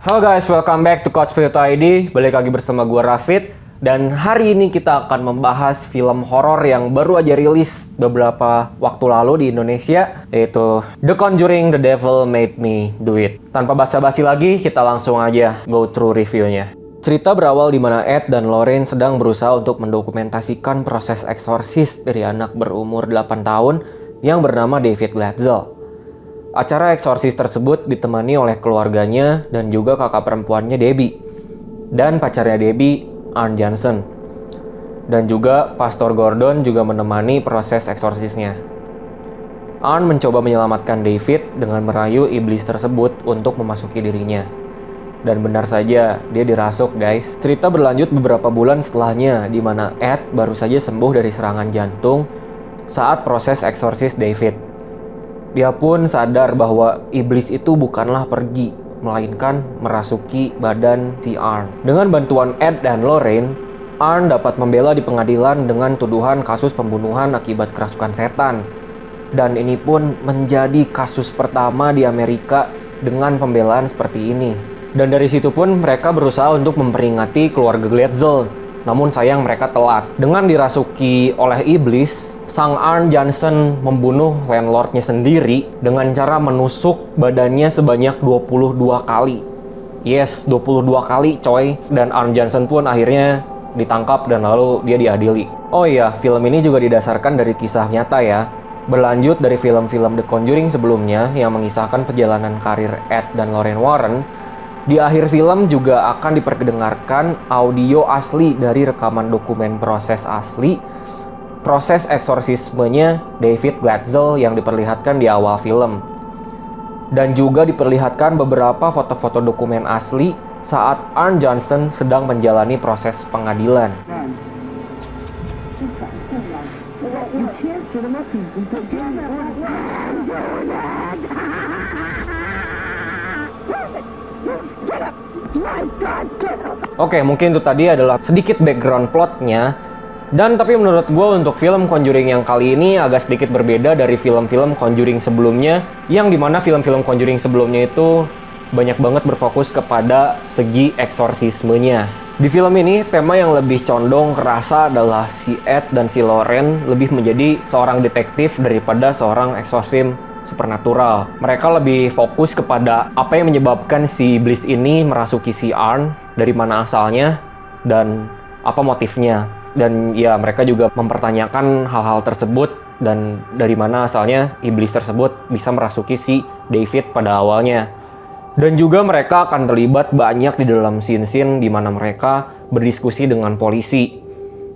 Halo guys, welcome back to Coach Vito ID. Balik lagi bersama gue Rafid. Dan hari ini kita akan membahas film horor yang baru aja rilis beberapa waktu lalu di Indonesia, yaitu The Conjuring: The Devil Made Me Do It. Tanpa basa-basi lagi, kita langsung aja go through reviewnya. Cerita berawal di mana Ed dan Lorraine sedang berusaha untuk mendokumentasikan proses eksorsis dari anak berumur 8 tahun yang bernama David Glatzel. Acara eksorsis tersebut ditemani oleh keluarganya dan juga kakak perempuannya Debbie dan pacarnya Debbie, Arn Johnson. Dan juga Pastor Gordon juga menemani proses eksorsisnya. Arn mencoba menyelamatkan David dengan merayu iblis tersebut untuk memasuki dirinya. Dan benar saja, dia dirasuk guys. Cerita berlanjut beberapa bulan setelahnya, di mana Ed baru saja sembuh dari serangan jantung saat proses eksorsis David. Dia pun sadar bahwa iblis itu bukanlah pergi, melainkan merasuki badan si Arn. Dengan bantuan Ed dan Lorraine, Arn dapat membela di pengadilan dengan tuduhan kasus pembunuhan akibat kerasukan setan. Dan ini pun menjadi kasus pertama di Amerika dengan pembelaan seperti ini. Dan dari situ pun mereka berusaha untuk memperingati keluarga Glatzel. Namun sayang mereka telat. Dengan dirasuki oleh iblis, sang Arn Johnson membunuh landlordnya sendiri dengan cara menusuk badannya sebanyak 22 kali. Yes, 22 kali coy. Dan Arn Johnson pun akhirnya ditangkap dan lalu dia diadili. Oh iya, film ini juga didasarkan dari kisah nyata ya. Berlanjut dari film-film The Conjuring sebelumnya yang mengisahkan perjalanan karir Ed dan Lorraine Warren, di akhir film juga akan diperdengarkan audio asli dari rekaman dokumen proses asli proses eksorsismenya David Glatzel yang diperlihatkan di awal film. Dan juga diperlihatkan beberapa foto-foto dokumen asli saat Arn Johnson sedang menjalani proses pengadilan. Oke, mungkin itu tadi adalah sedikit background plotnya. Dan tapi menurut gue untuk film Conjuring yang kali ini agak sedikit berbeda dari film-film Conjuring sebelumnya, yang dimana film-film Conjuring sebelumnya itu banyak banget berfokus kepada segi eksorsismenya. Di film ini, tema yang lebih condong kerasa adalah si Ed dan si Lorraine lebih menjadi seorang detektif daripada seorang eksorsim supernatural. Mereka lebih fokus kepada apa yang menyebabkan si iblis ini merasuki si Arn, dari mana asalnya, dan apa motifnya. Dan ya mereka juga mempertanyakan hal-hal tersebut dan dari mana asalnya iblis tersebut bisa merasuki si David pada awalnya. Dan juga mereka akan terlibat banyak di dalam scene-scene di mana mereka berdiskusi dengan polisi.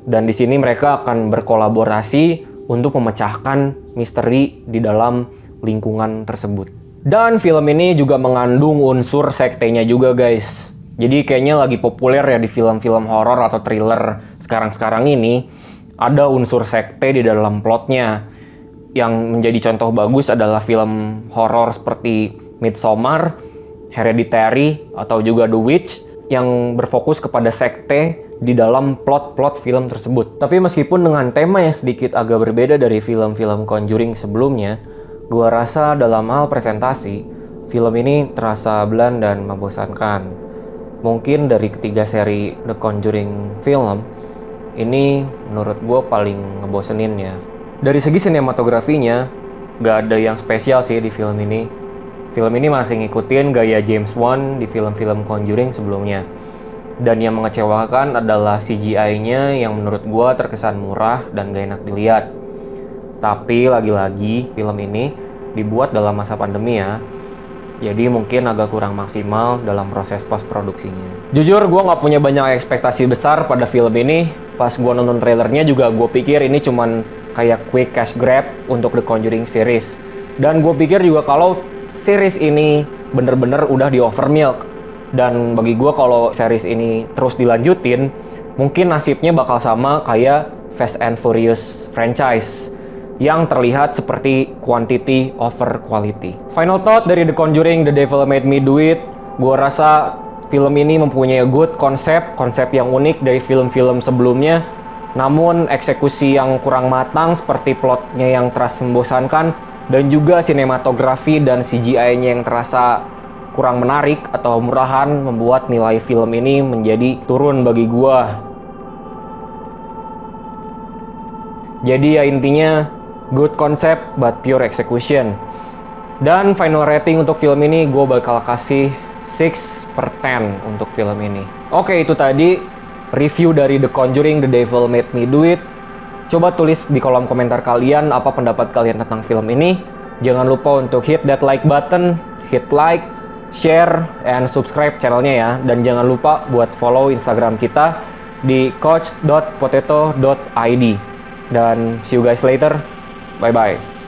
Dan di sini mereka akan berkolaborasi untuk memecahkan misteri di dalam lingkungan tersebut. Dan film ini juga mengandung unsur sektenya juga guys. Jadi kayaknya lagi populer ya di film-film horor atau thriller sekarang-sekarang ini, ada unsur sekte di dalam plotnya. Yang menjadi contoh bagus adalah film horor seperti Midsommar, Hereditary, atau juga The Witch yang berfokus kepada sekte di dalam plot-plot film tersebut. Tapi meskipun dengan tema yang sedikit agak berbeda dari film-film Conjuring sebelumnya, gua rasa dalam hal presentasi, film ini terasa bland dan membosankan. Mungkin dari ketiga seri The Conjuring film, ini menurut gue paling ngebosenin ya. Dari segi sinematografinya, gak ada yang spesial sih di film ini. Film ini masih ngikutin gaya James Wan di film-film Conjuring sebelumnya. Dan yang mengecewakan adalah CGI-nya yang menurut gue terkesan murah dan gak enak dilihat. Tapi lagi-lagi film ini dibuat dalam masa pandemi ya. Jadi mungkin agak kurang maksimal dalam proses post-produksinya. Jujur, gue nggak punya banyak ekspektasi besar pada film ini. Pas gue nonton trailernya juga gue pikir ini cuman kayak quick cash grab untuk The Conjuring series. Dan gue pikir juga kalau series ini bener-bener udah di overmilk. Dan bagi gue kalau series ini terus dilanjutin, mungkin nasibnya bakal sama kayak Fast and Furious franchise, yang terlihat seperti quantity over quality. Final thought dari The Conjuring: The Devil Made Me Do It, gue rasa film ini mempunyai good konsep yang unik dari film-film sebelumnya, namun eksekusi yang kurang matang seperti plotnya yang terasa membosankan, dan juga sinematografi dan CGI-nya yang terasa kurang menarik atau murahan membuat nilai film ini menjadi turun bagi gua. Jadi ya intinya good concept but pure execution. Dan final rating untuk film ini gue bakal kasih 6/10 untuk film ini. Oke, itu tadi review dari The Conjuring The Devil Made Me Do It. Coba tulis di kolom komentar kalian apa pendapat kalian tentang film ini. Jangan lupa untuk hit that like button, hit like, share, and subscribe channelnya ya. Dan jangan lupa buat follow Instagram kita di coach.potato.id. Dan see you guys later. Bye-bye.